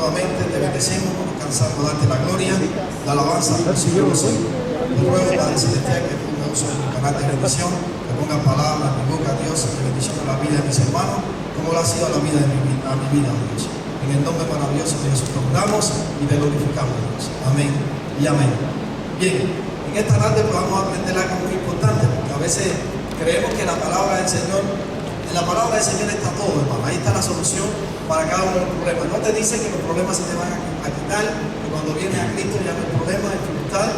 nuevamente te bendecimos, nos cansamos de darte la gloria, la alabanza al Señor. Yo ruego, Padre Celestial, que tú me uses en mi canal de bendición, que pongas palabras en mi boca, Dios, de bendición a la vida de mis hermanos, como lo ha sido a la vida de mi vida, Dios. En el nombre maravilloso de Jesús te honramos y te glorificamos, Dios. Amén y amén. Bien, en esta tarde pues vamos a aprender algo muy importante, porque a veces creemos que la palabra del Señor, en la palabra del Señor está todo, hermano. Ahí está la solución para cada uno de los problemas. No te dice que los problemas se te van a quitar, que cuando vienes a Cristo ya no hay problema, dificultad.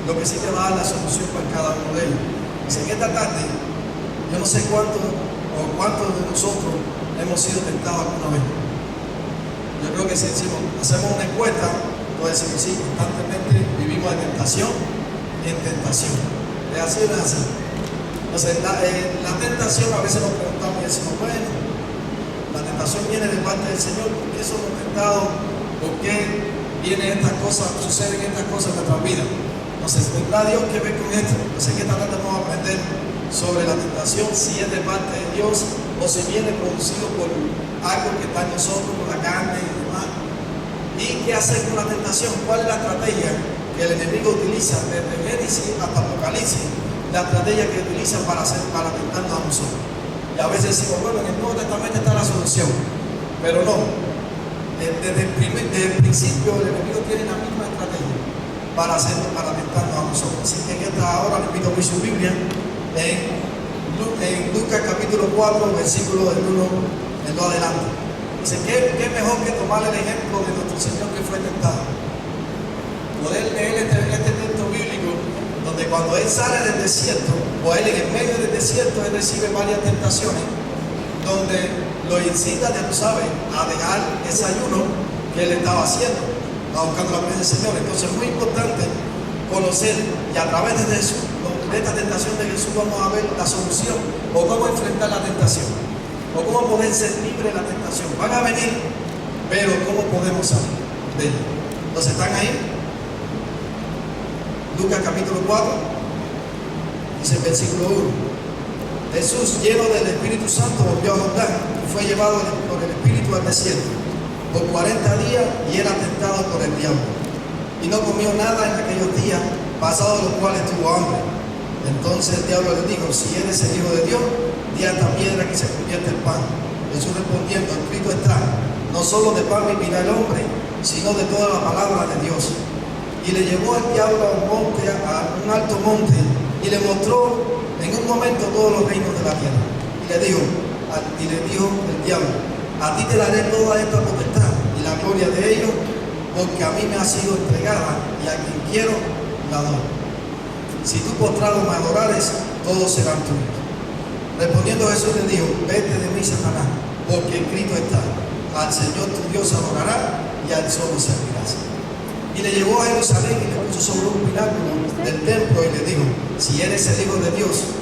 Lo que sí te va a dar la solución para cada uno de ellos. Dice, en esta tarde, yo no sé cuántos de nosotros hemos sido tentados alguna vez. Yo creo que si hacemos una encuesta, puede decir que sí, constantemente vivimos de tentación en tentación. ¿Es así o no es así? Entonces, la tentación a veces nos preguntamos y decimos, bueno, la tentación viene de parte del Señor, ¿por qué somos tentados? ¿Por qué vienen estas cosas, suceden estas cosas en nuestra vida? Entonces, tendrá Dios que ver con esto. Yo sé que esta tarde vamos a aprender sobre la tentación, si es de parte de Dios o si viene producido por algo que está en nosotros, por la carne y demás. ¿Y qué hacer con la tentación? ¿Cuál es la estrategia que el enemigo utiliza desde Génesis hasta Apocalipsis? La estrategia que utiliza para tentarnos a nosotros. Y a veces decimos, bueno, en el Nuevo Testamento está la solución, pero no. Desde el principio el enemigo tiene la misma estrategia para tentarnos a nosotros. Así que en esta hora le invito a abrir su Biblia en Lucas capítulo 4, versículo del 1 en lo adelante. Dice, ¿qué mejor que tomar el ejemplo de nuestro Señor que fue tentado? Poder leer este texto bíblico donde cuando Él sale del desierto, o Él en el medio del desierto, Él recibe varias tentaciones, donde lo incita, ya tú sabes, a dejar ese ayuno que Él estaba haciendo, buscando la presencia del Señor. Entonces es muy importante conocer, y a través de Jesús, de esta tentación de Jesús, vamos a ver la solución, o cómo enfrentar la tentación, o cómo poder ser libre de la tentación. Van a venir, pero cómo podemos salir de ella. Entonces, ¿están ahí? Lucas capítulo 4, dice el versículo 1. Jesús, lleno del Espíritu Santo, volvió a Jordán y fue llevado por el Espíritu al desierto por 40 días y era tentado por el diablo. Y no comió nada en aquellos días, pasados los cuales tuvo hambre. Entonces el diablo le dijo, si eres el Hijo de Dios, di a esta piedra que se convierte en pan. Jesús respondiendo, escrito está, no solo de pan vivirá el hombre, sino de toda la palabra de Dios. Y le llevó el diablo a un alto monte, y le mostró en un momento todos los reinos de la tierra. Y le dijo el diablo, a ti te daré toda esta potestad y la gloria de ellos, porque a mí me ha sido entregada, y a quien quiero la doy. Si tú postrado me adorares, todos serán tuyos. Respondiendo Jesús le dijo, vete de mí, Satanás, porque escrito está, al Señor tu Dios adorará y al solo servirás. Y le llevó a Jerusalén y le puso sobre un pináculo del templo y le dijo, si eres el Hijo de Dios,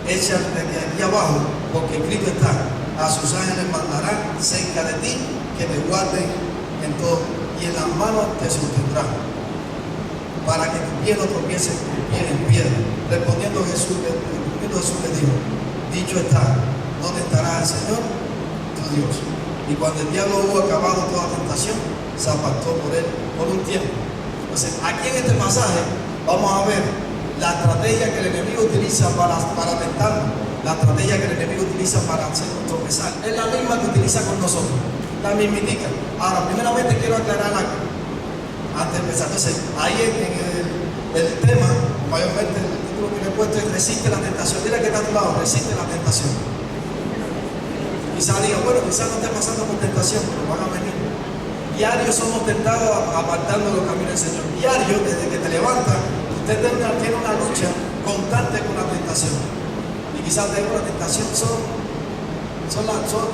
échate de aquí abajo, porque escrito está, a sus ángeles mandará cerca de ti que te guarden en todo, y en las manos te sostendrán, para que tu pie no tropiece con pie en piedra. Respondiendo Jesús le dijo, dicho está, no tentarás al Señor tu Dios. Y cuando el diablo hubo acabado toda tentación, se apartó por él por un tiempo. Entonces, aquí en este pasaje vamos a ver la estrategia que el enemigo utiliza para tentarnos, la estrategia que el enemigo utiliza para hacernos tropezar. Es la misma que utiliza con nosotros, la mismitica. Ahora, primeramente quiero aclarar algo antes de empezar. Entonces, ahí en el tema, mayormente el título que le he puesto es resiste la tentación. Dile que está a tu lado, resiste la tentación. Quizás diga, bueno, quizás no esté pasando por tentación, pero van a venir. Diario somos tentados apartando los caminos del Señor. Diario, desde que te levantas, usted tiene una lucha constante con la tentación. Y quizás la tentación son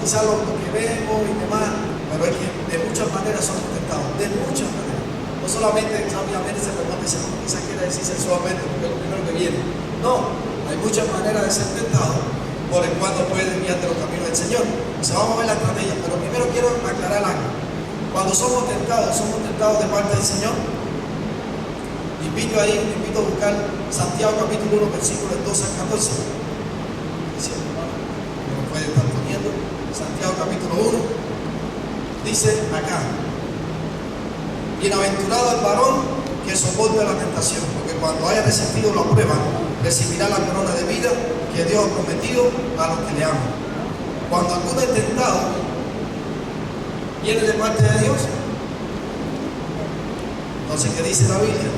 quizás lo que vemos y demás, pero es que de muchas maneras somos tentados, de muchas maneras. No solamente rápidamente se pregunta, quizás quiere decir sexualmente, porque es lo primero que viene. No, hay muchas maneras de ser tentado por el cual no puedes desviarte los caminos del Señor. O sea, vamos a ver la estrategia, pero primero quiero aclarar algo. Cuando somos tentados de parte del Señor. Invito a buscar Santiago capítulo 1, versículos 12 al 14. Me puede estar poniendo. Santiago capítulo 1. Dice acá, Bienaventurado el varón que soporta la tentación, porque cuando haya resistido la prueba, recibirá la corona de vida que Dios ha prometido a los que le aman. Cuando alguno es tentado, ¿viene de parte de Dios? Entonces, ¿qué dice la Biblia?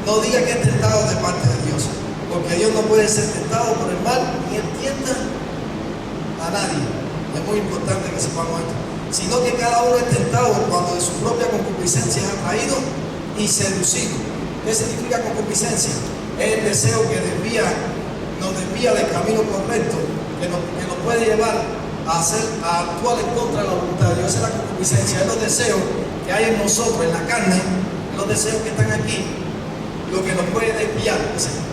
No diga que es tentado de parte de Dios, porque Dios no puede ser tentado por el mal ni él tienta a nadie. Es muy importante que sepamos esto. Sino que cada uno es tentado cuando de su propia concupiscencia es atraído y seducido. ¿Qué significa concupiscencia? Es el deseo que nos desvía del camino correcto, que nos puede llevar a actuar en contra de la voluntad de Dios. Esa es la concupiscencia, es los deseos que hay en nosotros, en la carne, los deseos que están aquí, lo que nos puede desviar.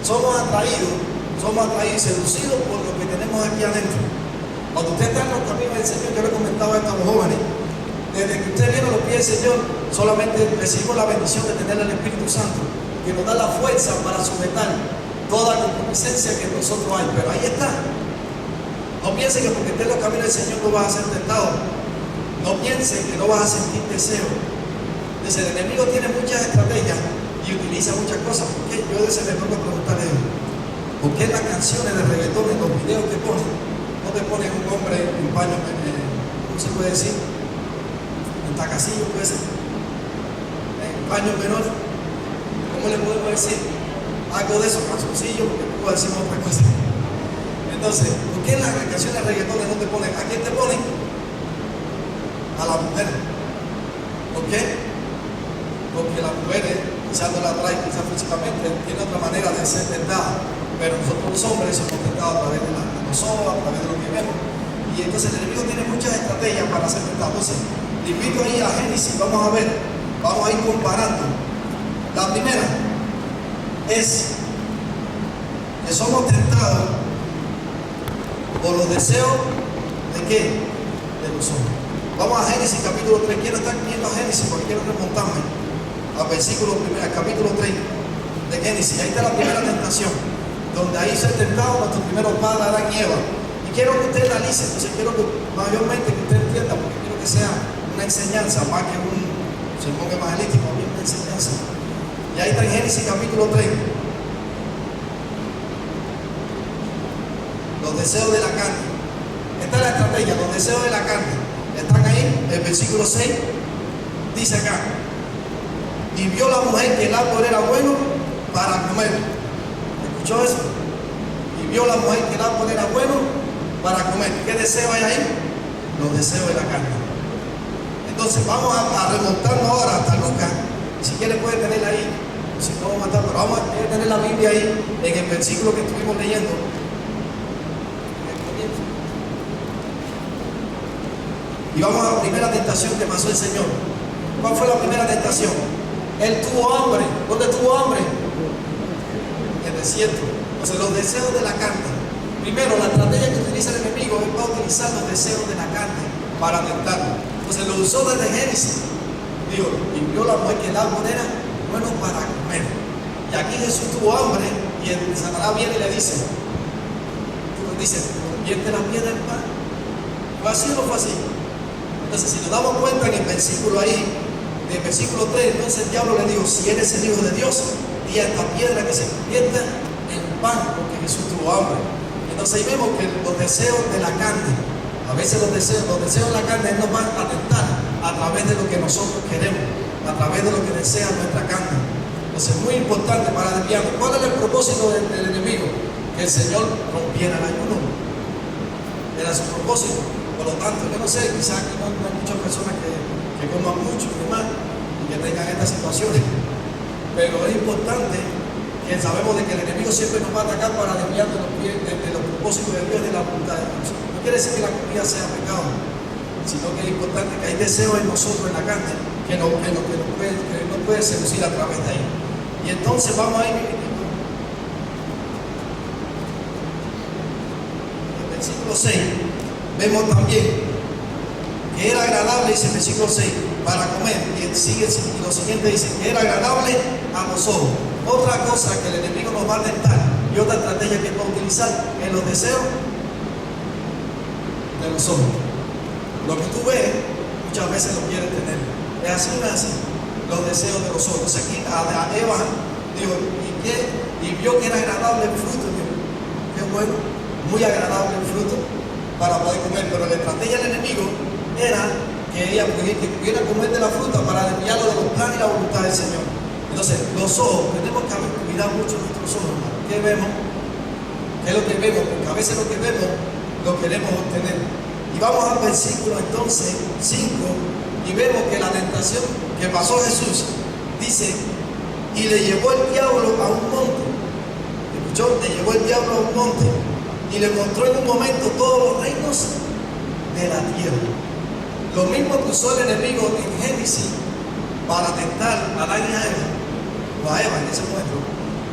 Somos atraídos y seducidos por lo que tenemos aquí adentro. Cuando usted está en los caminos del Señor, yo le comentaba esto a los jóvenes, desde que usted viene a los pies del Señor, solamente recibimos la bendición de tener el Espíritu Santo, que nos da la fuerza para sujetar toda concupiscencia que en nosotros hay. Pero ahí está. No piense que porque esté en los caminos del Señor no vas a ser tentado. No piense que no vas a sentir deseo. Dice, el enemigo tiene muchas estrategias y utiliza muchas cosas. ¿Por qué? Yo a veces me pongo a preguntarle, ¿por qué las canciones de reggaetón, en los videos que ponen, no te ponen un hombre en paño, ¿cómo se puede decir? En tacasillo, puede ser, en paño menor? ¿Cómo le podemos decir? Algo de eso, calzoncillo, porque no puedo decir otra cosa. Entonces, ¿por qué en las canciones de reggaetón no te ponen? ¿A quién te ponen? A la mujer. ¿Por qué? Porque las mujeres, quizás no la traen quizás físicamente, tiene otra manera de ser tentada, pero nosotros los hombres somos tentados a través de los ojos, a través de lo que vemos. Y entonces el enemigo tiene muchas estrategias para ser tentado. Entonces, le invito ahí a Génesis, vamos a ver, vamos a ir comparando. La primera es que somos tentados por los deseos de qué? De los hombres. Vamos a Génesis capítulo 3. Quiero estar viendo a Génesis porque quiero remontarme al capítulo 3 de Génesis. Ahí está la primera tentación, donde ahí se ha tentado nuestro primero padre Adán y Eva. Y quiero que usted analice, entonces quiero que mayormente que usted entienda, porque quiero que sea una enseñanza más que un sermón evangelístico, bien una enseñanza. Y ahí está en Génesis capítulo 3. Los deseos de la carne. Esta es la estrategia, los deseos de la carne. Están ahí, el versículo 6, dice acá, y vio la mujer que el árbol era bueno para comer. ¿Escuchó eso? Y vio la mujer que el árbol era bueno para comer. ¿Qué deseo hay ahí? Los deseos de la carne. Entonces vamos a remontarnos ahora hasta Lucas. Si quiere puede tenerla ahí, si no vamos a matar, pero vamos a tener la Biblia ahí en el versículo que estuvimos leyendo. Y vamos a la primera tentación que pasó el Señor. ¿Cuál fue la primera tentación? Él tuvo hambre. ¿Dónde tuvo hambre? En el desierto. Entonces los deseos de la carne. Primero, la estrategia que utiliza el enemigo es para utilizar los deseos de la carne para tentarlo. Entonces lo usó desde Génesis. Digo, y vio la mujer que el árbol era bueno para comer. Y aquí Jesús tuvo hambre y el Satanás viene y le dice, convierte la piedra en pan. ¿Fue así o no fue así? Entonces, si nos damos cuenta en el versículo ahí, del versículo 3, entonces el diablo le dijo, si eres el Hijo de Dios, di a esta piedra que se convierta en pan, porque Jesús tuvo hambre. Entonces ahí vemos que los deseos de la carne, a veces los deseos de la carne nos van a tentar a través de lo que nosotros queremos, a través de lo que desea nuestra carne. Entonces es muy importante para desviarnos. ¿Cuál es el propósito del enemigo? Que el Señor rompiera el ayuno. Era su propósito. Por lo tanto, yo no sé, quizás aquí no hay muchas personas que coman mucho y demás y que tengan estas situaciones, pero es importante que sabemos de que el enemigo siempre nos va a atacar para desviarnos de los propósitos de Dios y de la voluntad de Dios. No quiere decir que la comida sea pecado, sino que es importante que hay deseos en nosotros, en la carne, que no puede seducir a través de ahí. Y entonces vamos a ir el versículo 6. Vemos también que era agradable, dice el versículo 6, para comer. Y lo siguiente dice que era agradable a los ojos. Otra cosa que el enemigo nos va a tentar y otra estrategia que va a utilizar en los deseos de los ojos. Lo que tú ves, muchas veces lo quieres tener. ¿Es así o no es así? los deseos de los ojos. Entonces aquí a Eva dijo, y vio que era agradable el fruto. Dijo, qué bueno, muy agradable el fruto para poder comer. Pero la estrategia del enemigo era que ella pudiera comer de la fruta para desviarlo de los planes y la voluntad del Señor. Entonces, los ojos, tenemos que cuidar mucho nuestros ojos, hermano. ¿Qué vemos? ¿Qué es lo que vemos? Porque a veces lo que vemos lo queremos obtener. Y vamos al versículo entonces 5 y vemos que la tentación que pasó Jesús dice, y le llevó el diablo a un monte. ¿Escuchó? Le llevó el diablo a un monte y le mostró en un momento todos los reinos de la tierra. Lo mismo que usó el enemigo en Génesis para tentar a Adán y a Eva, o a Eva en ese momento.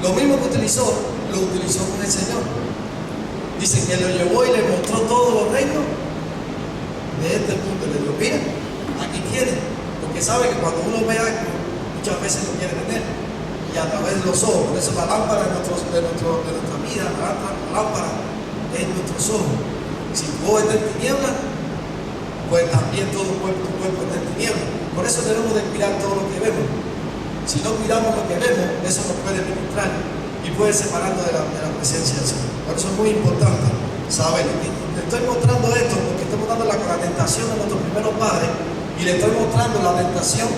Lo mismo que utilizó, lo utilizó con el Señor. Dice que lo llevó y le mostró todos los reinos de este mundo. Le dijo, mira, aquí tiene. Porque sabe que cuando uno ve algo, muchas veces lo quiere tener. Y a través de los ojos, por eso la lámpara de nuestra vida, la lámpara es nuestros ojos. Si tu ojo está en tinieblas, pues también todo tu cuerpo está en tinieblas. Por eso debemos de cuidar todo lo que vemos. Si no cuidamos lo que vemos, eso nos puede ministrar y puede separarnos de la presencia del Señor. Por eso es muy importante saber. Le estoy mostrando esto porque estoy mostrando la tentación de nuestros primeros padres y le estoy mostrando la tentación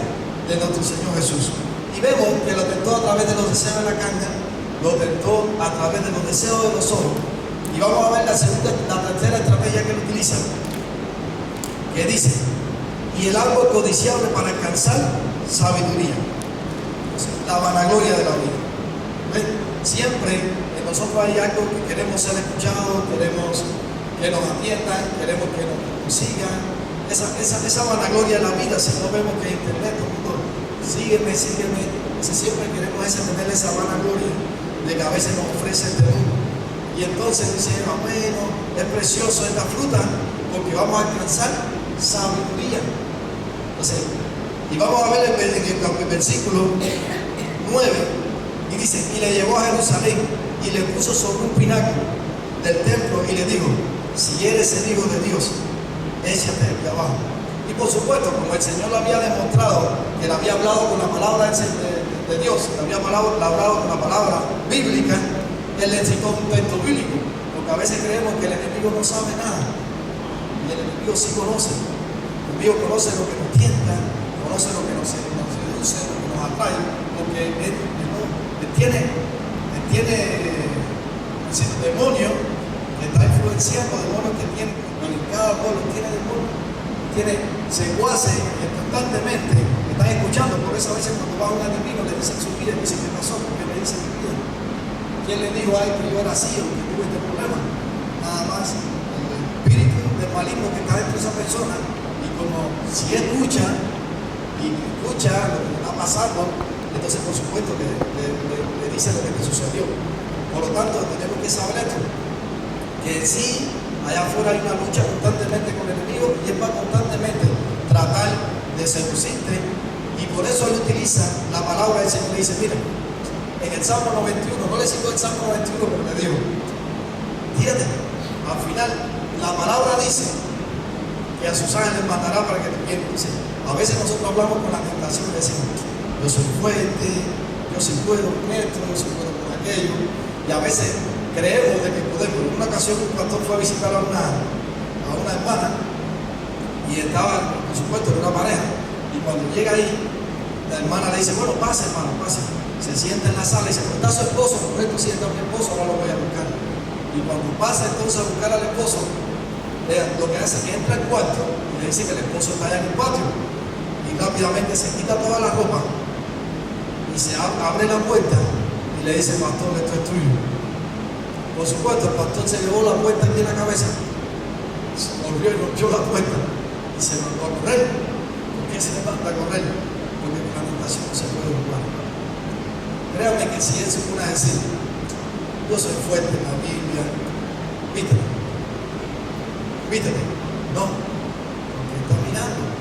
de nuestro Señor Jesús. Y vemos que lo tentó a través de los deseos de la carne, lo tentó a través de los deseos de los ojos. Y vamos a ver la tercera estrategia que él utiliza, que dice, y el árbol codiciable para alcanzar sabiduría. O sea, la vanagloria de la vida. ¿Ven? Siempre en nosotros hay algo que queremos ser escuchados, queremos que nos atiendan, queremos que nos sigan. Esa vanagloria de la vida, si no vemos que internet, todo el mundo, sígueme. Siempre queremos tener esa vanagloria de que a veces nos ofrece este mundo. Y entonces dice, bueno, es precioso esta fruta porque vamos a alcanzar sabiduría. Entonces, y vamos a ver el versículo 9, y dice, y le llevó a Jerusalén y le puso sobre un pináculo del templo y le dijo, si eres el Hijo de Dios, échate de abajo. Y por supuesto, como el Señor le había demostrado que le había hablado con la palabra de Dios, le había hablado con la palabra bíblica, él le citó un texto bíblico, porque a veces creemos que el enemigo no sabe nada, y el enemigo sí conoce. El enemigo conoce lo que nos tienta, conoce lo que nos seduce, lo que nos atrae, porque él tiene el demonio que está influenciando, demonios que tiene, en cada pueblo tiene demonios, tiene secuaces que constantemente están escuchando. Por eso a veces cuando va a un adivino le dicen su vida y dicen, ¿qué pasó? ¿Por qué me dicen mi vida? ¿Quién le dijo a él que yo era así o que tuve este problema? Nada más el espíritu del maligno que está dentro de esa persona, y como si escucha lo que está pasando, entonces por supuesto que le dice lo que le sucedió. Por lo tanto, tenemos que saber esto, que sí, allá afuera hay una lucha constantemente con el enemigo y él va constantemente tratar de seducirte, y por eso él utiliza la palabra del Señor. Le dice, mira, en el Salmo 91, no le cito el Salmo 91 porque le digo, fíjate, al final la palabra dice que a sus ángeles mandará para que te pierdan. A veces nosotros hablamos con la tentación y decimos, yo soy fuerte, yo sí puedo con esto, yo sí puedo con aquello, y a veces creemos de que podemos. En una ocasión un pastor fue a visitar a una hermana y estaba, por supuesto, en una pareja, y cuando llega ahí, la hermana le dice, bueno, pase hermano, pase. Se sienta en la sala y dice, pues está su esposo, correcto, si está mi esposo, ahora lo voy a buscar. Y cuando pasa entonces a buscar al esposo, lo que hace es que entra al cuarto y le dice que el esposo está allá en el patio, y rápidamente se quita toda la ropa y se abre la puerta y le dice, pastor, esto es tuyo. Por supuesto, el pastor se llevó la puerta aquí en la cabeza, se volvió y rompió la puerta y se mandó a correr. ¿Por qué se levanta a correr? Porque con la tentación no se puede jugar. Créame que si él se pone a decir, yo soy fuerte en la Biblia, víteme, no, porque está mirando.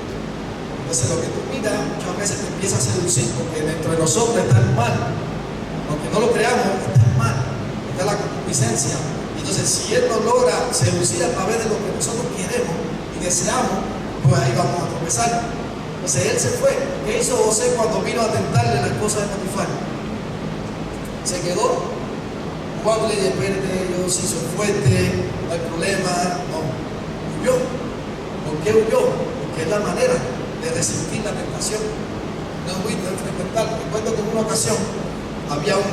Entonces lo que tú miras muchas veces te empieza a seducir, porque dentro de nosotros está el mal, aunque no lo creamos, está el mal, está la concupiscencia. Entonces si él nos logra seducir a través de lo que nosotros queremos y deseamos, pues ahí vamos a tropezar. Entonces él se fue. ¿Qué hizo José cuando vino a tentarle la esposa de Potifar? Se quedó. Juan le dijo, espérate, Dios hizo fuerte, no hay problema. No, huyó. ¿Por qué huyó? Porque es la manera de resistir la tentación. No huir, no frecuentar. Recuerdo que en una ocasión había un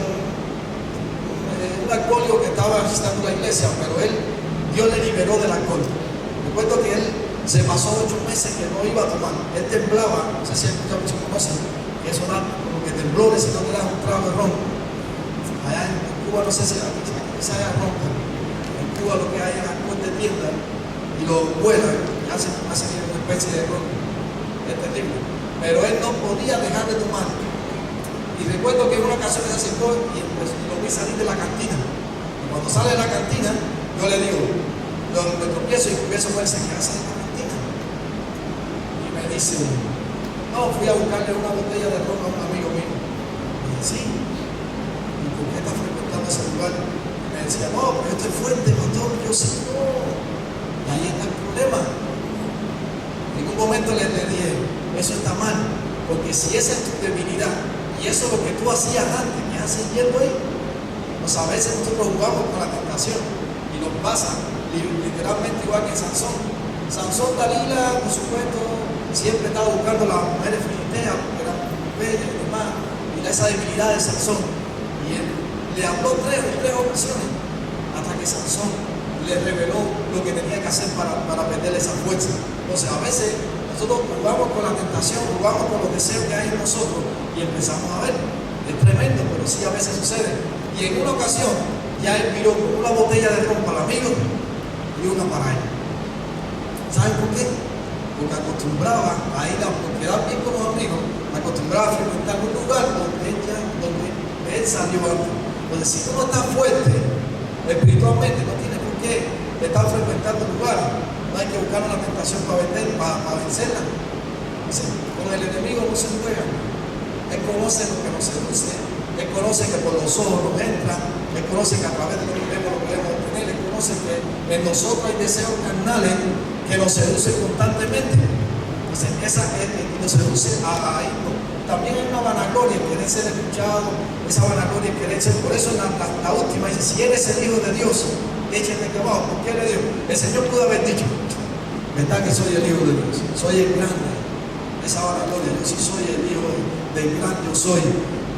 alcohólico que estaba visitando la iglesia, pero Dios le liberó del alcohol. Recuerdo que él se pasó 8 meses que no iba a tomar. Él temblaba, no sé si muchos conocen, que eso era como que temblores si no te das un trago de ron. Allá en Cuba, no sé si aquí se haya ron, pero en Cuba lo que hay es alcohol de tienda y lo vuelan y hacen una especie de ron. Es terrible. Pero él no podía dejar de tomar. Y recuerdo que en una ocasión se acercó y pues, lo vi salir de la cantina. Y cuando sale de la cantina, yo le digo, me tropiezo y empiezo a verse que hace de la cantina. Y me dice, no, fui a buscarle una botella de ron a un amigo mío. Y dije, sí. ¿Y por qué estás frecuentando ese lugar? Y me decía, no, pero yo estoy fuerte, pastor. Yo sí, no. Y ahí está el problema. En un momento le dije, eso está mal, porque si esa es tu debilidad y eso es lo que tú hacías antes, ¿qué haces yendo ahí? Pues a veces nosotros jugamos con la tentación y nos pasa literalmente igual que Sansón. Sansón, Dalila, por supuesto, siempre estaba buscando a las mujeres filisteas porque eran bellas y demás, y esa debilidad de Sansón. Y él le habló tres ocasiones hasta que Sansón le reveló lo que tenía que hacer para perder esa fuerza. Entonces a veces nosotros jugamos con la tentación, jugamos con los deseos que hay en nosotros y empezamos a ver. Es tremendo, pero sí a veces sucede. Y en una ocasión ya él miró con una botella de ron para el amigo y una para él. ¿Saben por qué? Porque acostumbraba a ir a quedar bien con los amigos, acostumbraba a frecuentar un lugar donde él salió antes. Entonces si tú no estás fuerte espiritualmente, no tienes por qué estar frecuentando lugares. No hay que buscar una tentación para vencerla. Con el enemigo no se juega. Él conoce lo que nos seduce. Él conoce que por los ojos nos entra. Él conoce que a través de lo que vemos lo podemos obtener. Él conoce que en nosotros hay deseos carnales que nos seducen constantemente. Entonces, nos seduce a irnos. También hay una vanagloria, querer ser escuchado. Esa vanagloria, querer ser. Por eso la última dice: si eres el Hijo de Dios, échate aquí abajo. ¿Por qué le digo? El Señor pudo haber dicho, ¿verdad que soy el Hijo de Dios? Soy el grande. Esa vanagloria, yo sí soy el Hijo del grande, yo soy.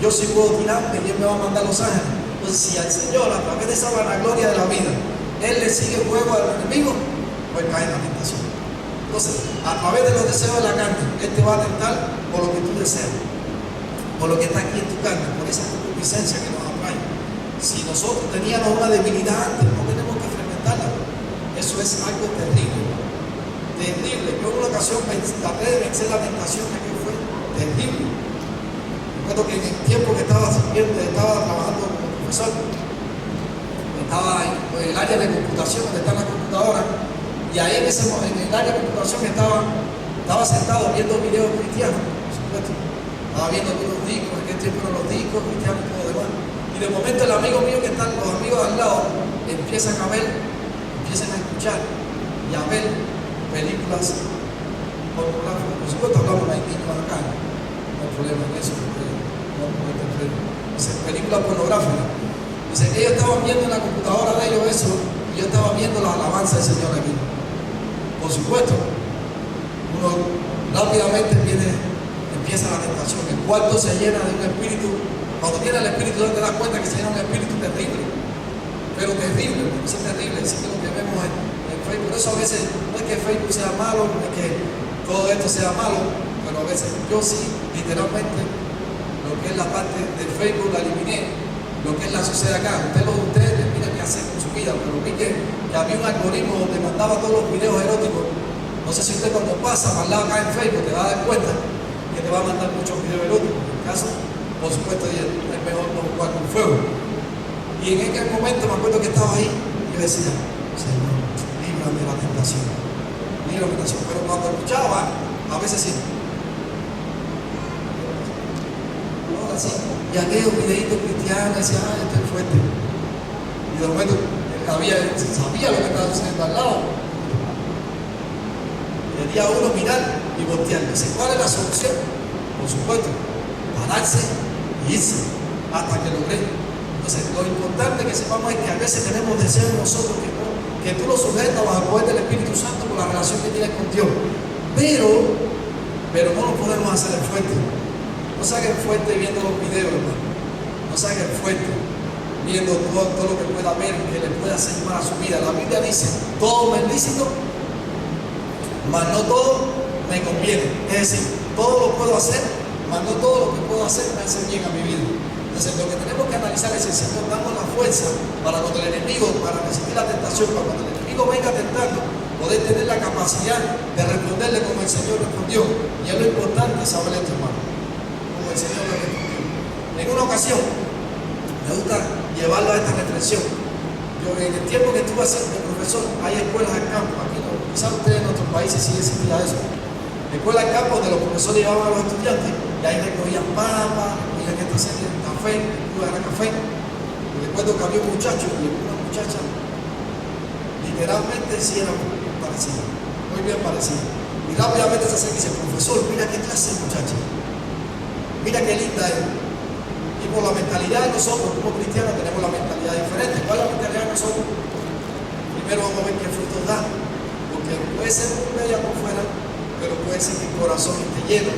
Yo sí puedo tirarme y Él me va a mandar los ángeles. Entonces, si al Señor, a través de esa vanagloria de la vida, Él le sigue el juego al enemigo, pues cae en la tentación. Entonces, a través de los deseos de la carne, Él te va a tentar por lo que tú deseas, por lo que está aquí en tu carne, por esa concupiscencia que nos atrae. Si nosotros teníamos una debilidad antes, no tenemos que frecuentarla. Eso es algo terrible. Terrible. Yo en una ocasión traté de vencer la tentación que fue terrible. Recuerdo que en el tiempo que estaba sirviendo, estaba trabajando como profesor, estaba en el área de computación, donde están las computadoras, y ahí en el área de computación estaba sentado viendo videos cristianos, por supuesto. Estaba viendo algunos discos, en aquel tiempo eran los discos cristianos y todo lo demás. Y de momento el amigo mío que están, los amigos al lado, empiezan a escuchar y a ver películas pornográficas. Por supuesto hablamos de discos acá, no hay problema en eso, porque no interpreto. Películas pornográficas. Dice que ellos estaban viendo en la computadora de ellos eso, y yo estaba viendo la alabanza del Señor aquí. Por supuesto, uno rápidamente empieza la tentación. El cuarto se llena de un espíritu. Cuando tiene el espíritu, no te das cuenta que se llena un espíritu terrible. Pero terrible, porque eso es terrible. Así que lo que vemos en Facebook. Por eso a veces no es que Facebook sea malo, no es que todo esto sea malo, pero a veces yo sí, literalmente, lo que es la parte de Facebook la eliminé. Lo que es la sociedad acá, ustedes terminan qué hacer con su vida, pero vi que había un algoritmo donde mandaba todos los videos eróticos. No sé si usted cuando pasa para el lado acá en Facebook te va a dar cuenta que te va a mandar muchos videos eróticos. En el caso, por supuesto, es mejor no jugar con fuego. Y en aquel momento me acuerdo que estaba ahí y yo decía, Señor, líbrame de la tentación, líbrame de la tentación. Pero cuando escuchaba, a veces sí. Ahora sí. Y aquellos videitos cristianos decían, estoy fuerte. Y de momento sabía lo que estaba sucediendo al lado. Y él día uno mirar y voltear. Dice, ¿cuál es la solución? Por supuesto, pararse y irse hasta que logré. Entonces, lo importante que sepamos es que a veces tenemos deseos en nosotros que tú lo sujetas bajo el poder del Espíritu Santo por la relación que tienes con Dios. Pero no lo podemos hacer el fuerte. No se haga el fuerte viendo los videos, hermano. No se haga el fuerte viendo todo lo que pueda ver, que le pueda hacer mal a su vida. La Biblia dice, todo me es lícito, mas no todo me conviene. Es decir, todo lo puedo hacer, mas no todo lo que puedo hacer me hace bien a mi vida. Entonces, lo que tenemos que analizar es el Señor dando la fuerza para cuando el enemigo, para resistir la tentación, para cuando el enemigo venga tentando, poder tener la capacidad de responderle como el Señor respondió. Y es lo importante saber esto, hermano, como el Señor le respondió. En una ocasión, me gusta llevarlo a esta reflexión. Yo, en el tiempo que estuve siendo profesor, hay escuelas al campo. Aquí no, quizás ustedes en otros países sí existía eso. Escuelas al campo donde los profesores llevaban a los estudiantes y ahí recogían papas, recogían esta serie de café, era café. Y recuerdo que había un muchacho y una muchacha, literalmente sí era parecida, muy bien parecida. Y rápidamente se acerca y dice, profesor, mira qué clase de muchacha, mira qué linda es. Y por la mentalidad de nosotros, como cristianos, tenemos la mentalidad diferente. ¿Cuál es la mentalidad de nosotros? Primero vamos a ver qué frutos da, porque puede ser muy bella por fuera, pero puede ser que el corazón esté lleno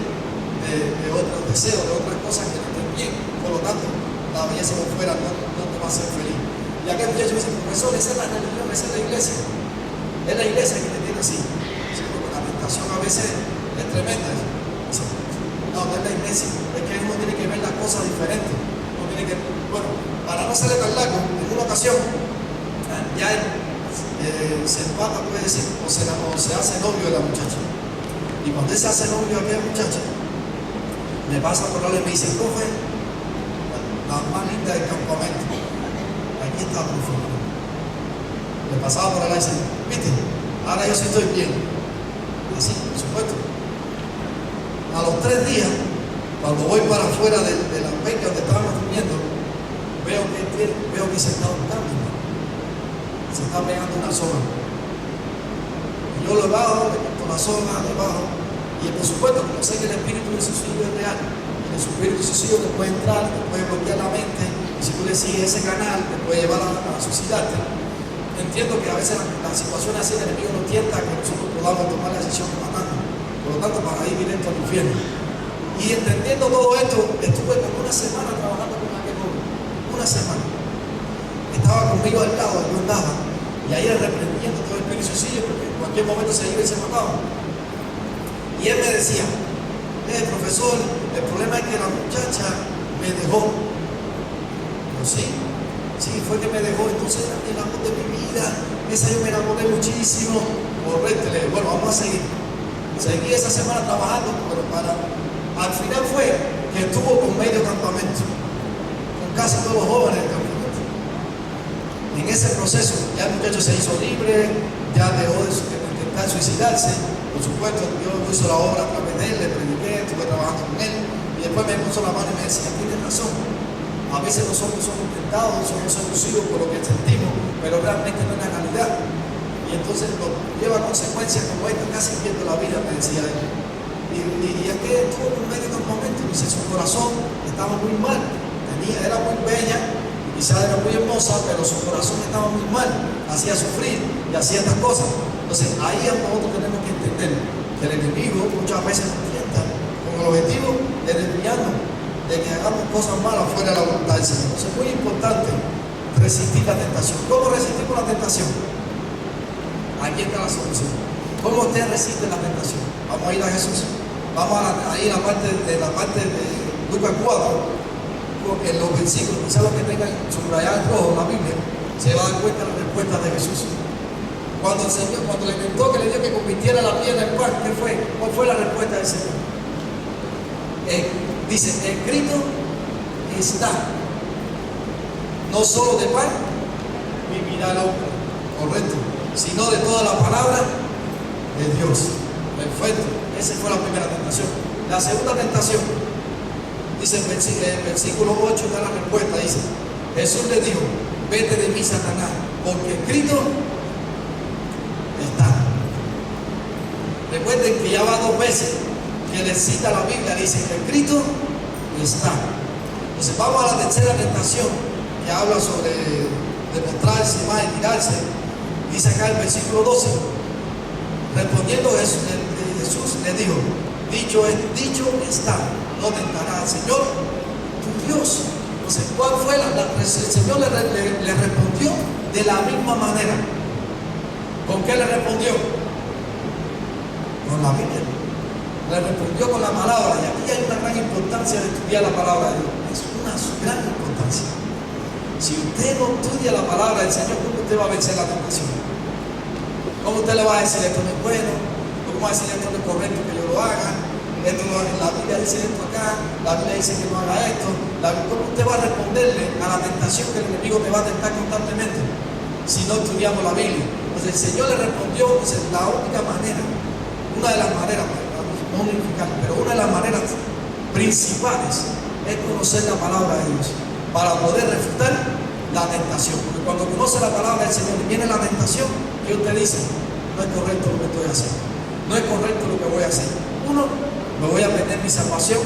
de otros deseos, de otras cosas que no estén bien. Por lo tanto, la belleza por fuera no te va a hacer feliz. Y aquel muchacho me dice, profesor, esa es la religión, esa es la iglesia. Es la iglesia que te tiene así. Sí, porque la tentación a veces es tremenda. Dice, no es la iglesia, es que uno tiene que ver las cosas diferentes. Uno tiene que, bueno, para no hacerle tan largo, en una ocasión, ya se empata, puede decir, o se hace novio de la muchacha. Y cuando él se hace novio de aquella muchacha, me pasa por ahí y me dice, profe, la más linda del campamento, aquí está tu familia. Le pasaba por ahí y dice, viste, ahora yo sí estoy bien. Así, por supuesto. A los 3 días, cuando voy para afuera de la beca donde estábamos durmiendo, veo que se está buscando, se está pegando una zona. Y yo lo bajo, le corto la zona, le bajo. Y por supuesto, como sé que el espíritu de sus hijos es real, el espíritu de sus hijos te puede entrar, te puede bloquear la mente, y si tú le sigues ese canal, te puede llevar a suicidarte. Entiendo que a veces las situaciones así, el enemigo nos tienta a que nosotros podamos tomar la decisión de matarnos. Por lo tanto, para ir directo al infierno. Y entendiendo todo esto, estuve como una semana trabajando con aquel joven. Una semana. Estaba conmigo al lado, yo andaba, y ahí reprendiendo todo el espíritu suicidio, porque en cualquier momento se iba y se mataba. Y él me decía, profesor, el problema es que la muchacha me dejó. Yo, sí, fue que me dejó, entonces era el amor de mi vida, esa yo me enamoré muchísimo. Correcto, le dije, bueno, vamos a seguir. Seguí esa semana trabajando, pero al final fue que estuvo con medio campamento, con casi todos los jóvenes del campamento. En ese proceso, ya el muchacho se hizo libre, ya dejó de intentar suicidarse. Por supuesto, Dios hizo la obra a través de él, le prediqué, estuve trabajando con él, y después me puso la mano y me decía, tienes razón, a veces nosotros somos tentados, somos seducidos por lo que sentimos, pero realmente no es la realidad. Y entonces lo lleva a consecuencias como esta, casi viendo la vida, me decía él. Y es que estuvo en medio de un momento, dice, su corazón estaba muy mal, era muy bella, quizás era muy hermosa, pero su corazón estaba muy mal, hacía sufrir y hacía estas cosas. Entonces ahí nosotros tenemos que entender que el enemigo muchas veces nos tienta con el objetivo de desviarnos, de que hagamos cosas malas fuera de la voluntad del Señor. Entonces es muy importante resistir la tentación. ¿Cómo resistimos la tentación? Aquí está la solución. ¿Cómo usted resiste la tentación? Vamos a ir a Jesús. Vamos a ir a la parte de Lucas 4, en los versículos, quizás los que tengan subrayado en rojo la Biblia, se va a dar cuenta de las respuestas de Jesús. Cuando el Señor, cuando le tentó, que le dio que convirtiera la piedra en pan, ¿qué fue? ¿Cuál fue la respuesta del Señor? Dice, escrito está, no solo de pan vivirá el hombre, correcto, sino de toda la palabra de Dios. Perfecto, esa fue la primera tentación. La segunda tentación, dice en el versículo 8, da la respuesta, dice, Jesús le dijo, vete de mí, Satanás, porque escrito está. Recuerden que ya va 2 veces que le cita la Biblia, dice que escrito está. Entonces vamos a la tercera tentación, que habla sobre demostrarse más y tirarse. Dice acá el versículo 12, respondiendo Jesús le dijo, dicho está, no tentarás al Señor tu Dios. Entonces, ¿cuál fue el Señor le respondió de la misma manera? ¿Con qué le respondió? Con la Biblia. Le respondió con la palabra. Y aquí hay una gran importancia de estudiar la palabra de Dios. Es una gran importancia. Si usted no estudia la palabra del Señor, ¿cómo usted va a vencer la tentación? ¿Cómo usted le va a decir esto no es bueno? ¿Cómo va a decir esto no es correcto que yo lo haga? Esto no, la Biblia dice esto acá, la Biblia dice que no haga esto. ¿Cómo usted va a responderle a la tentación que el enemigo te va a tentar constantemente si no estudiamos la Biblia? Pues el Señor le respondió, pues la única manera, una de las maneras, no unificar, pero una de las maneras principales es conocer la palabra de Dios para poder refutar la tentación. Porque cuando conoce la palabra del Señor y viene la tentación, ¿qué usted dice? No es correcto lo que estoy haciendo, no es correcto lo que voy a hacer. Uno, me voy a perder mi salvación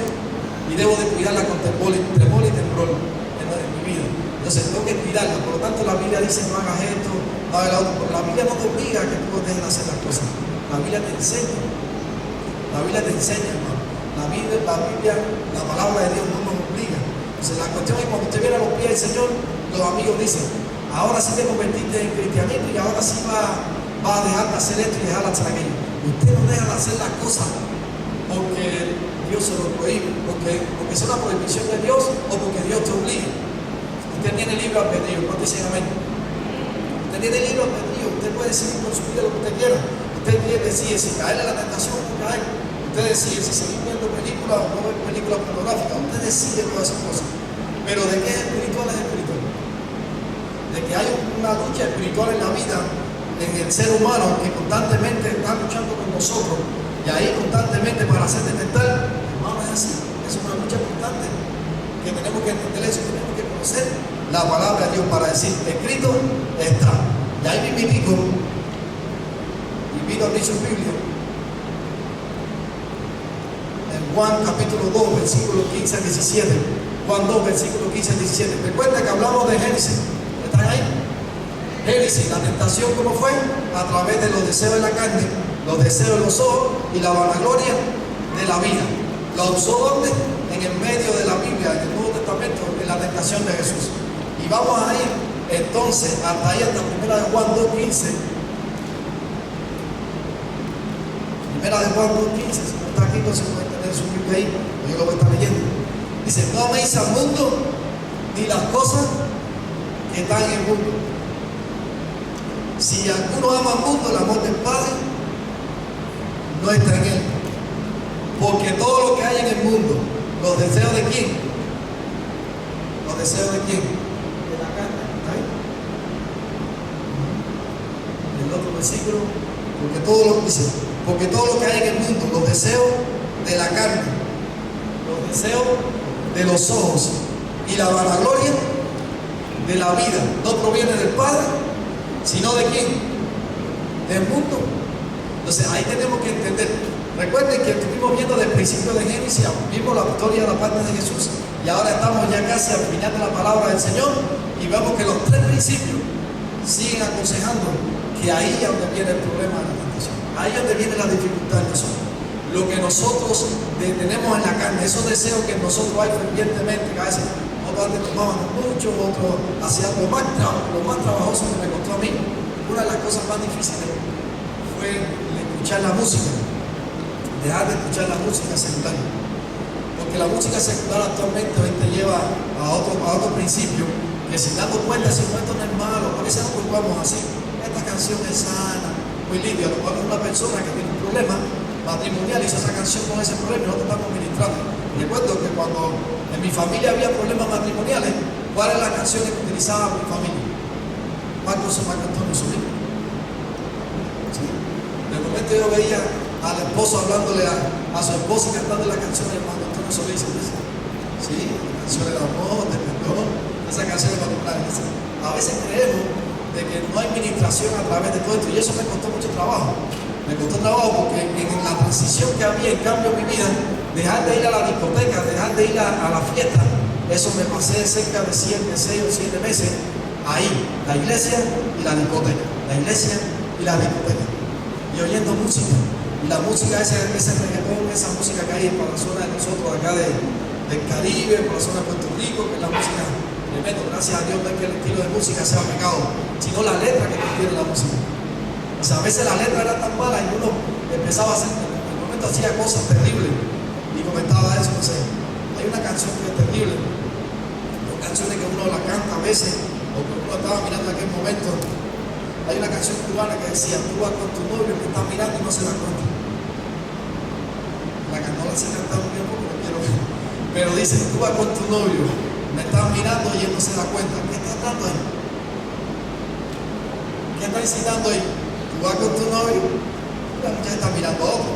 y debo de cuidarla con temor y temblor en mi vida. Entonces tengo que cuidarla. Por lo tanto, la Biblia dice no hagas esto, no hagas lo otro. La Biblia no te obliga a que tú dejes de hacer las cosas. La Biblia te enseña. La Biblia te enseña, hermano. La Biblia, la palabra de Dios no nos obliga. Entonces la cuestión es cuando usted viene a los pies del Señor, los amigos dicen, ahora sí te convertiste en cristianismo y ahora sí va a dejar de hacer esto y dejar de hacer aquello. Usted no deja de hacer las cosas porque Dios se lo prohíbe, porque es una prohibición de Dios o porque Dios te obliga. Usted tiene libre albedrío, no dicen amén. Usted tiene libre albedrío, usted puede decidir con su vida lo que usted quiera. Usted decide si caer en la tentación o no caer. Usted decide si seguir viendo películas o no ver películas pornográficas. Usted decide todas esas cosas. Pero ¿de qué es espiritual? Es espiritual. De que hay una lucha espiritual en la vida, en el ser humano, que constantemente está luchando con nosotros. Y ahí constantemente para hacer detectar, hermano, es así. Es una lucha constante. Que tenemos que entender eso, tenemos que conocer la palabra de Dios para decir, escrito está. Y ahí invito a abrir su Biblia en Juan capítulo 2, versículos 15 a 17. Juan 2, versículos 15 a 17. Recuerda que hablamos de Génesis. ¿Están ahí? Génesis, la tentación, ¿cómo fue? A través de los deseos de la carne, los deseos de los ojos y la vanagloria de la vida. ¿La usó dónde? En el medio de la Biblia, en el Nuevo Testamento, en la tentación de Jesús. Y vamos a ir entonces hasta ahí, hasta primera de Juan 2.15. Primera de Juan 2.15, si no está aquí, entonces puede tener su Biblia ahí, yo lo voy a estar leyendo. Dice, no améis al mundo ni las cosas que están en el mundo. Si alguno ama al mundo, el amor del Padre no está en él. Porque todo lo que hay en el mundo, los deseos de quién, los deseos de quién, de la carne, ¿está ahí? El otro versículo, porque todo lo que hay en el mundo, los deseos de la carne, los deseos de los ojos y la vanagloria de la vida, no proviene del Padre, sino de quién, del mundo. Entonces ahí tenemos que entender. Recuerden que estuvimos viendo desde el principio de Génesis, vimos la historia de la parte de Jesús y ahora estamos ya casi al final de la palabra del Señor y vemos que los 3 principios siguen aconsejando que ahí es donde viene el problema de la tentación, ahí es donde viene la dificultad en nosotros. Lo que nosotros tenemos en la carne, esos deseos que nosotros hay fervientemente, que a veces otros antes tomábamos mucho, otros hacían lo más trabajoso que me costó a mí. Una de las cosas más difíciles fue escuchar la música, dejar de escuchar la música secular, porque la música secular actualmente hoy te lleva a otro principio, que sin darnos cuenta, si esto no es malo, a veces nos culpamos así, esta canción es sana, muy limpia, lo cual es una persona que tiene un problema matrimonial, hizo esa canción con ese problema y nosotros estamos ministrando. Recuerdo que cuando en mi familia había problemas matrimoniales, ¿cuáles eran las canciones que utilizaba mi familia? Marcos Antonio Solís. ¿Sí? De repente yo veía al esposo hablándole a su esposa cantando la canción de Marco Antonio Solís. Sí, la canción del amor, del perdón, esa canción de matrimoniales. A veces creemos de que no hay ministración a través de todo esto y eso me costó mucho trabajo. Me costó trabajo porque en la transición que había, en cambio en mi vida, dejar de ir a la discoteca, dejar de ir a la fiesta, eso me pasé cerca de 6 o 7 meses ahí, la iglesia y la discoteca, la iglesia y la discoteca, y oyendo música, y la música, ese reggaetón, esa música que hay para la zona de nosotros acá del Caribe, por la zona de Puerto Rico, que es la música tremenda. Gracias a Dios no es que el estilo de música sea pecado, sino la letra que contiene la música. O sea, a veces la letra era tan mala y uno empezaba a hacer, en el momento hacía cosas terribles y comentaba eso, no sé. Hay una canción que es terrible, son canciones que uno la canta a veces, o que uno estaba mirando en aquel momento. Hay una canción cubana que decía, tú vas con tu novio que está mirando y no se da cuenta. La cantó la sé cantar un tiempo, pero dice, tú vas con tu novio, me estás mirando y él no se da cuenta. ¿Qué está dando ahí? ¿Qué está incitando ahí? Tú vas con tu novio, la muchacha está mirando a otro.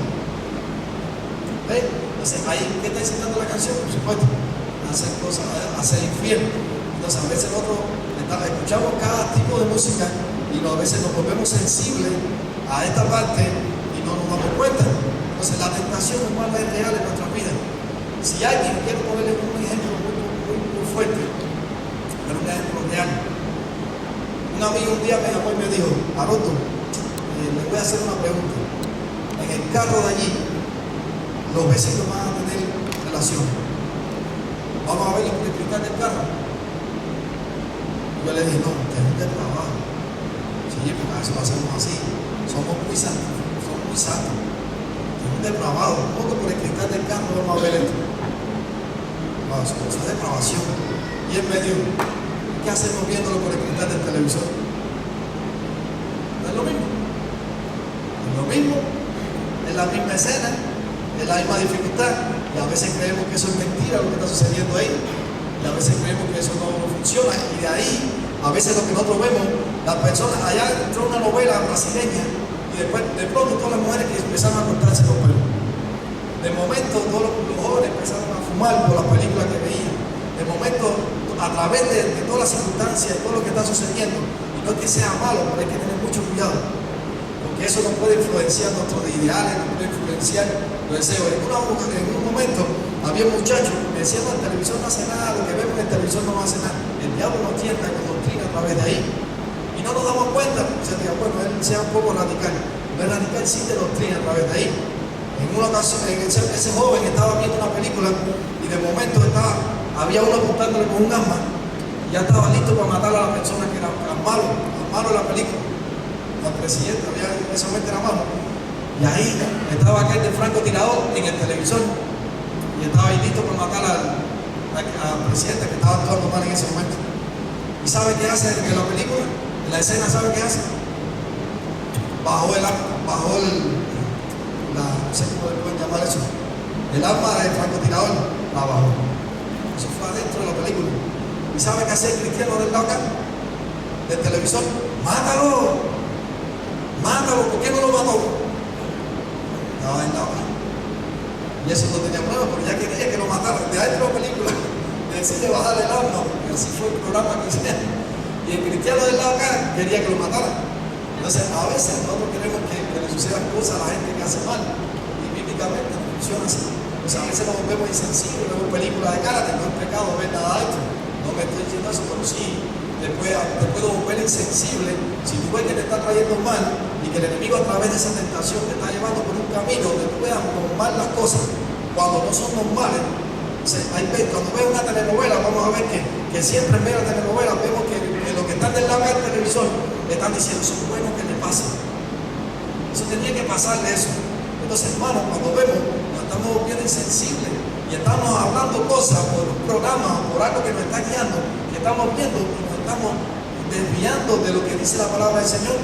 ¿Ves? Entonces, ahí, ¿qué está incitando la canción? Por supuesto, a hacer cosas, a ser infiel. Entonces, a veces nosotros escuchamos cada tipo de música y a veces nos volvemos sensibles a esta parte y no nos damos cuenta. Entonces, la tentación humana es real en nuestras vidas. Si alguien, quiero ponerle un ejemplo muy fuerte, pero un ejemplo real. Un amigo un día me llamó y me dijo, Haroldo, le voy a hacer una pregunta. En el carro de allí, los vecinos van a tener relación. Vamos a ver la multiplicar del carro. Yo le dije, no, que es un del trabajo. Sí, porque a veces lo hacemos así. Somos muy santos. Es un depravado. ¿Cómo que por el cristal del carro vamos a ver esto? No, eso es depravación. Y él me dijo, ¿qué hacemos viéndolo por el cristal del televisor? No es lo mismo. Es lo mismo. Es la misma escena. Es la misma dificultad. Y a veces creemos que eso es mentira lo que está sucediendo ahí. Y a veces creemos que eso no funciona. Y de ahí, a veces lo que nosotros vemos, las personas, allá entró una novela brasileña y después, de pronto, todas las mujeres que empezaron a cortarse los pelos. De momento, todos los jóvenes empezaron a fumar por las películas que veían. De momento, a través de todas las circunstancias, de todo lo que está sucediendo, y no es que sea malo, pero hay que tener mucho cuidado. Porque eso nos puede influenciar nuestros ideales, nos puede influenciar los deseos. En un momento, había un muchacho que me decía, no, el televisor no hace nada, lo que vemos en el televisor no hace nada. El diablo nos tienta con doctrina a través de ahí. Y no nos damos cuenta, porque se diga, bueno, él sea un poco radical. No es radical, sí de doctrina a través de ahí. En una ocasión, ese joven estaba viendo una película y de momento había uno apuntándole con un arma y ya estaba listo para matar a la persona que era malo de la película. La presidenta, en ese momento era malo. Y ahí estaba aquel de francotirador en el televisor y estaba ahí listo para matar al presidente que estaba actuando mal en ese momento. ¿Y sabe qué hace en la película? En la escena, ¿sabe qué hace? Bajó no sé cómo le pueden llamar eso, el arma del francotirador, la bajó. Eso fue adentro de la película. ¿Y sabe qué hace el cristiano del lado acá? Del televisor? ¡Mátalo! ¡Mátalo! ¿Por qué no lo mató? Estaba del lado acá. Y eso no tenía prueba, porque ya quería que lo mataran. De adentro de la película, de decirle bajar el arma, porque así fue el programa que hicieron. Y el cristiano del lado acá quería que lo mataran. Entonces, a veces nosotros queremos que le sucedan cosas a la gente que hace mal, y bíblicamente no funciona así. O sea, a veces nos volvemos insensibles, vemos películas de karate, no es pecado ver nada de esto. No me estoy diciendo eso, pero sí, te puedo volver insensible si tú ves que te está trayendo mal y que el enemigo a través de esa tentación te está llevando por un camino donde tú veas normal las cosas cuando no son normales. O sea, cuando ves una telenovela, vamos a ver que siempre en medio de la telenovela vemos que los que están del lado del televisor están diciendo, eso es bueno que le pasa. Eso tenía que pasarle eso. Entonces, hermanos, cuando vemos, nos estamos viendo insensibles y estamos hablando cosas por un programa o por algo que nos está guiando, que estamos viendo y nos estamos desviando de lo que dice la palabra del Señor.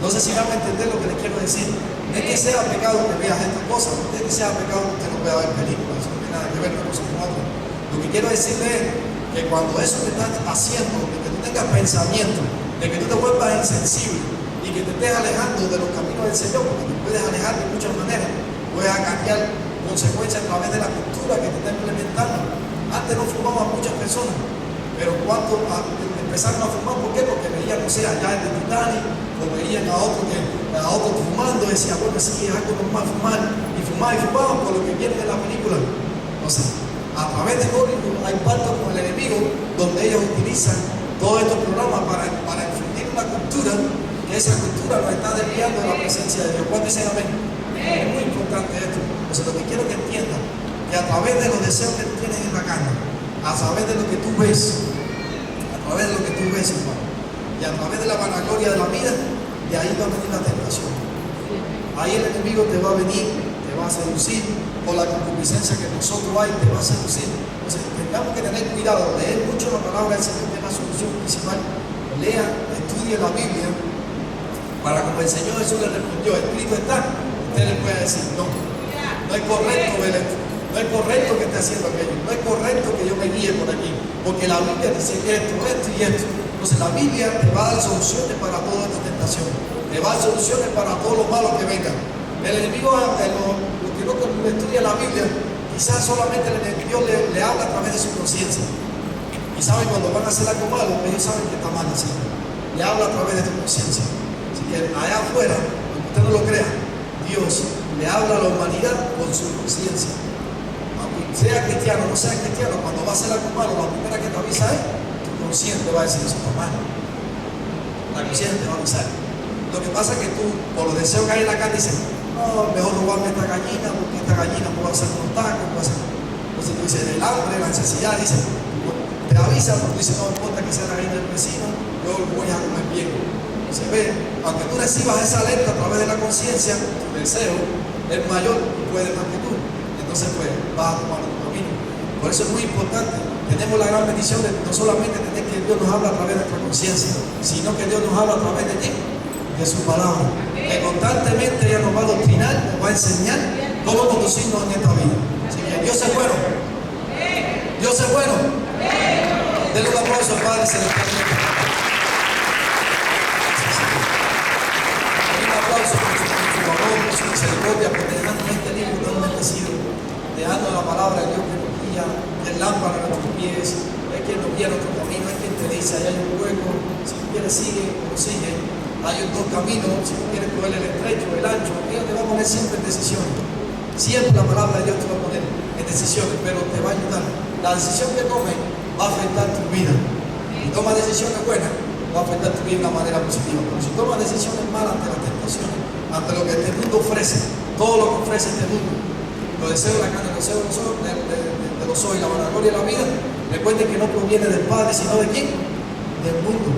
No sé si van a entender lo que les quiero decir. No es que sea pecado que veas estas cosas, no es que sea pecado que usted no pueda ver películas, eso no tiene nada que ver con cosas como otras. Lo que quiero decirle es que cuando eso te está haciendo, de que tú tengas pensamiento, de que tú te vuelvas insensible y que te estés alejando de los caminos del Señor, porque te puedes alejar de muchas maneras, puedes acarrear consecuencias a través de la cultura que te está implementando. Antes no fumaban muchas personas, pero cuando empezaron a fumar, ¿por qué? Porque veían, no sé, allá en el Titanic, o veían a otros que a otros fumando, decía, bueno, sí, es algo normal fumar, y fumaba por lo que viene de la película. Entonces, a través de Hollywood hay pactos con el enemigo, donde ellos utilizan todos estos programas para infundir una cultura, que esa cultura nos está desviando de la presencia de Dios. ¿Cuántos dicen amén? Es muy importante esto. Entonces, lo que quiero que entiendan, que a través de los deseos que tú tienes en la carne, a través de lo que tú ves, hermano, y a través de la vanagloria de la vida, de ahí va a venir la tentación. Ahí el enemigo te va a venir, te va a seducir, por la concupiscencia que en nosotros hay, te va a seducir. Entonces, tengamos que tener cuidado, leer mucho la palabra del Señor, que es la solución principal. Lea, estudie la Biblia, para como el Señor Jesús le respondió, escrito está, usted le puede decir, no es correcto ver esto, no es correcto que esté haciendo aquello, no es correcto que yo me guíe por aquí, porque la Biblia dice esto y esto. Entonces la Biblia te va a dar soluciones para toda esta tentación, te va a dar soluciones para todo lo malo que venga. El enemigo, los que no estudian la Biblia, quizás solamente el enemigo le habla a través de su conciencia. Y saben cuando van a hacer algo malo, ellos saben que está mal haciendo. Le habla a través de tu conciencia. Así que allá afuera, aunque usted no lo crea, Dios le habla a la humanidad con su conciencia. Aunque sea cristiano o no sea cristiano, cuando va a hacer algo malo, la primera que te avisa es tu consciente va a decir eso está mal. La consciente va a avisar. Lo que pasa es que tú, por los deseos que hay en la carne, dices, no, mejor robarme esta gallina, porque esta gallina puede hacer unos tacos, puede hacer. Entonces tú dices, el hambre, la necesidad, dices, te avisa, porque tú dices, no importa que sea la gallina del vecino, yo voy a comer bien. Se ve, aunque tú recibas esa alerta a través de la conciencia, tu deseo es mayor y puede más que tú. Entonces, pues, vas a tomar tu camino. Por eso es muy importante. Tenemos la gran bendición de no solamente tener que Dios nos habla a través de nuestra conciencia, sino que Dios nos habla a través de ti, de su palabra. Que constantemente ella nos va a adoctrinar, nos va a enseñar cómo conducirnos en esta vida. Así que Dios es bueno. Dios es bueno. Denle un aplauso al Padre Celestial. Por su amor, por su misericordia, por dejarnos este libro tan bendecido, dejando la palabra de Dios que nos guía, que es lámpara a nuestros pies, es quien nos guía a nuestro camino, es quien te dice, ahí hay un hueco, si tú quieres sigue, o sigue, hay dos caminos, si tú quieres coger el estrecho, el ancho, Dios te va a poner siempre en decisiones, siempre la palabra de Dios te va a poner en decisiones, pero te va a ayudar. La decisión que tomes va a afectar tu vida, y toma decisiones buenas, va a afectar tu vida de una manera positiva. Pero si tomas decisiones malas ante las tentaciones, ante lo que este mundo ofrece, todo lo que ofrece este mundo, los deseos de la carne, los deseos de los ojos y la vanagloria de la vida, recuerden que no proviene del Padre, sino de ¿quién? Del mundo.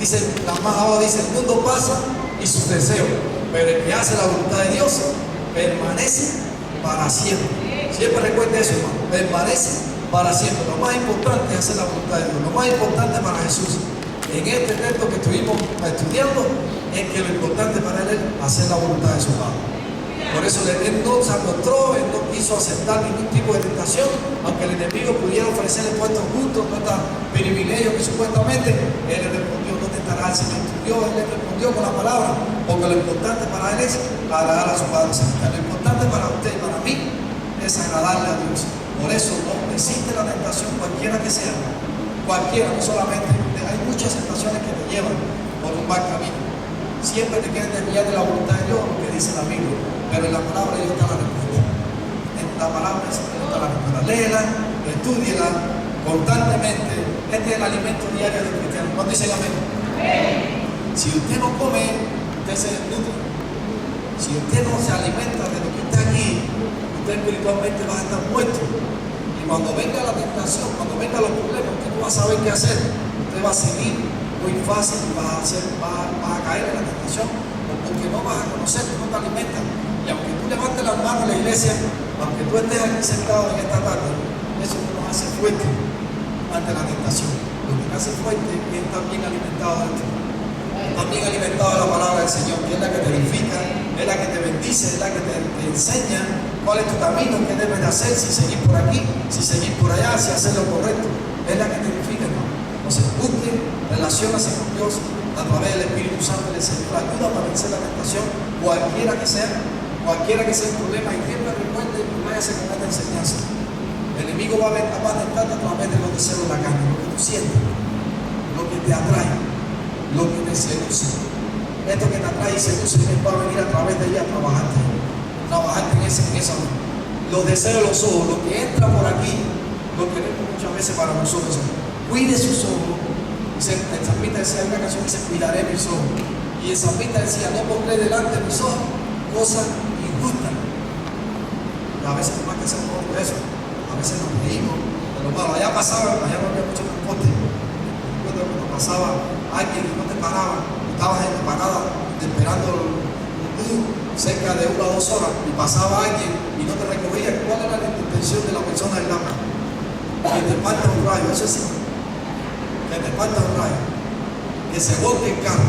Dice, la más abajo dice, el mundo pasa y sus deseos, pero el que hace la voluntad de Dios permanece para siempre. Siempre recuerde eso, hermano, permanece para siempre. Lo más importante es hacer la voluntad de Dios, lo más importante para Jesús en este texto que estuvimos estudiando es que lo importante para él es hacer la voluntad de su Padre. Por eso él no se acostó, él no quiso aceptar ningún tipo de tentación, aunque el enemigo pudiera ofrecerle puestos justos, puestos privilegios que supuestamente él le respondió, no tentarás al Señor tu Dios, él le respondió con la palabra, porque lo importante para él es agradar a su Padre Celestial. Lo importante para usted y para mí es agradarle a Dios. Por eso no existe la tentación cualquiera que sea, cualquiera, no solamente. Hay muchas tentaciones que te llevan por un mal camino. Siempre te quieren desviar de la voluntad de Dios, lo que dice la Biblia. Pero en la palabra de Dios está la respuesta. En la palabra de Dios está la respuesta. Léela, estúdiela constantemente. Este es el alimento diario del cristiano. ¿Cuándo dicen amén? Si usted no come, usted se desnutre. Si usted no se alimenta de lo que está aquí, usted espiritualmente va a estar muerto. Y cuando venga la tentación, cuando vengan los problemas, usted no va a saber qué hacer. Usted va a seguir muy fácil, va a caer en la tentación, porque no vas a conocer, no te alimentas. Y aunque tú levantes las manos en la iglesia, aunque tú estés aquí sentado en esta tarde, eso no nos hace fuerte ante la tentación. Lo que te hace fuerte es estar bien alimentado de ti. Estar bien alimentado de la palabra del Señor, que es la que te edifica, es la que te bendice, es la que te enseña cuál es tu camino, qué debes de hacer, si seguir por aquí, si seguir por allá, si hacer lo correcto. Es la que te edifica, hermano. Entonces busque, relaciónase con Dios a través del Espíritu Santo del Señor. Ayuda para vencer la tentación, cualquiera que sea el problema. Y siempre recuerde y váyase con esta enseñanza. El enemigo va a tentar a través de los deseos de la carne, lo que tú sientes, lo que te atrae, lo que te seduce. esto que te atrae y seduce, va a venir a través de ella a trabajarte en esa luz. Los deseos de los ojos, lo que entra por aquí, lo queremos muchas veces para nosotros. Cuide sus ojos. El salmista decía, hay una canción que dice, cuidaré mis ojos. Y el salmista decía, no pondré delante de mis ojos cosas injustas. Y a veces no hay que hacer un poco de eso. A veces nos reímos de lo malo. Allá pasaba, allá no había mucho transporte. Cuando pasaba alguien que no te paraba, estabas en la parada esperando un bus cerca de 1 o 2 horas y pasaba alguien y no te recogía, ¿cuál era la intención de la persona del lámpara? Que te parta un rayo, eso sí, que te parta un rayo, que se bote el carro.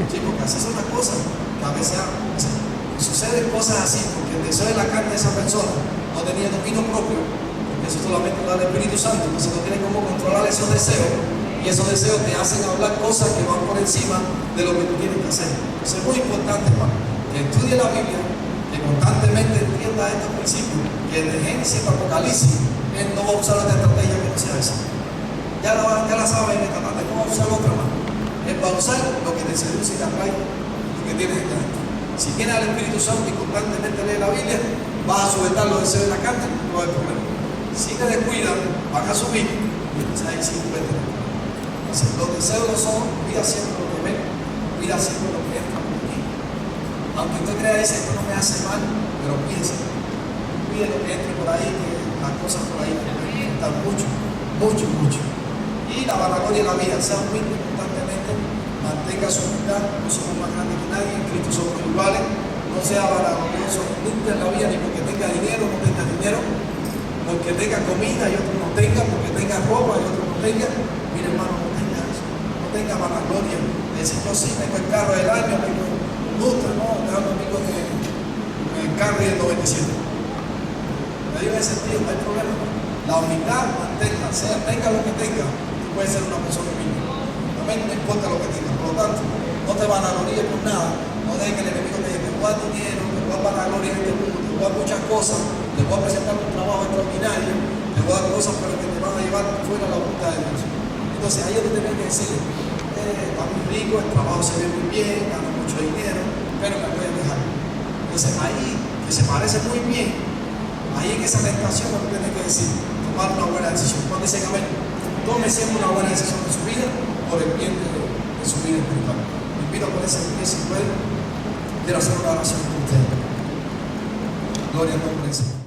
Sí, porque así son las cosas, que a veces suceden cosas así, porque el deseo de la carne de esa persona no tenía dominio propio, porque eso solamente lo da el Espíritu Santo, entonces no tiene cómo controlar esos deseos, y esos deseos te hacen hablar cosas que van por encima de lo que tú tienes que hacer. Eso es muy importante, hermano, que estudie la Biblia, que constantemente entienda estos principios, que de Génesis a Apocalipsis, él no va a usar otra estrategia que no sea esa. Ya la sabe en esta parte, no va a usar otra más. Él va a usar lo que te seduce y te atrae, lo que tienes que hacer. Si tienes al Espíritu Santo y constantemente lee la Biblia, vas a sujetar los deseos de la carne, no hay problema. Si te descuidas, van a subir, y entonces ahí sí puedes tener. Entonces, los deseos no son, cuida siempre lo que ven, cuida siempre lo que entra por ti. Aunque usted crea que esto no me hace mal, pero piensa, cuide lo que entre por ahí, que las cosas por ahí te pueden afectar mucho, mucho, mucho. Y la vanagloria en la vida, sea humilde constantemente, mantenga su humildad, no somos más grandes que nadie, en Cristo somos iguales, no sea vanaglorioso nunca en la vida, ni porque tenga dinero, no tenga dinero, porque tenga comida y otro no tenga, porque tenga ropa y otro no tenga. Mire, hermano, no tenga eso, no tenga vanagloria. Decir, yo sí tengo el carro del año, amigo, gusta, no, dejando amigo en el carro y el 97. Me digo en ese sentido, no hay problema. La humildad, mantenga, sea, tenga lo que tenga, tú puedes ser una persona humilde. También no importa lo que tenga. Por lo tanto, no te vanaglories por nada. No dejes que el enemigo te diga, te voy a dar dinero, te voy a vanagloria en este mundo, te voy a dar muchas cosas, te voy a presentar un trabajo extraordinario, te voy a dar cosas pero que te van a llevar fuera de la voluntad de Dios. Entonces ahí es donde tenés que decir, está muy rico, el trabajo se ve muy bien, gano mucho dinero, pero me voy a dejar. Entonces ahí, que se parece muy bien, ahí en esa tentación lo que tenés que decir, tomar una buena decisión. Cuando dicen amén, tome siempre una buena decisión en su vida por el bien de su vida espiritual. Me invito a ponerse en pie si pueden. Quiero hacer una oración con ustedes. Gloria al nombre del Señor.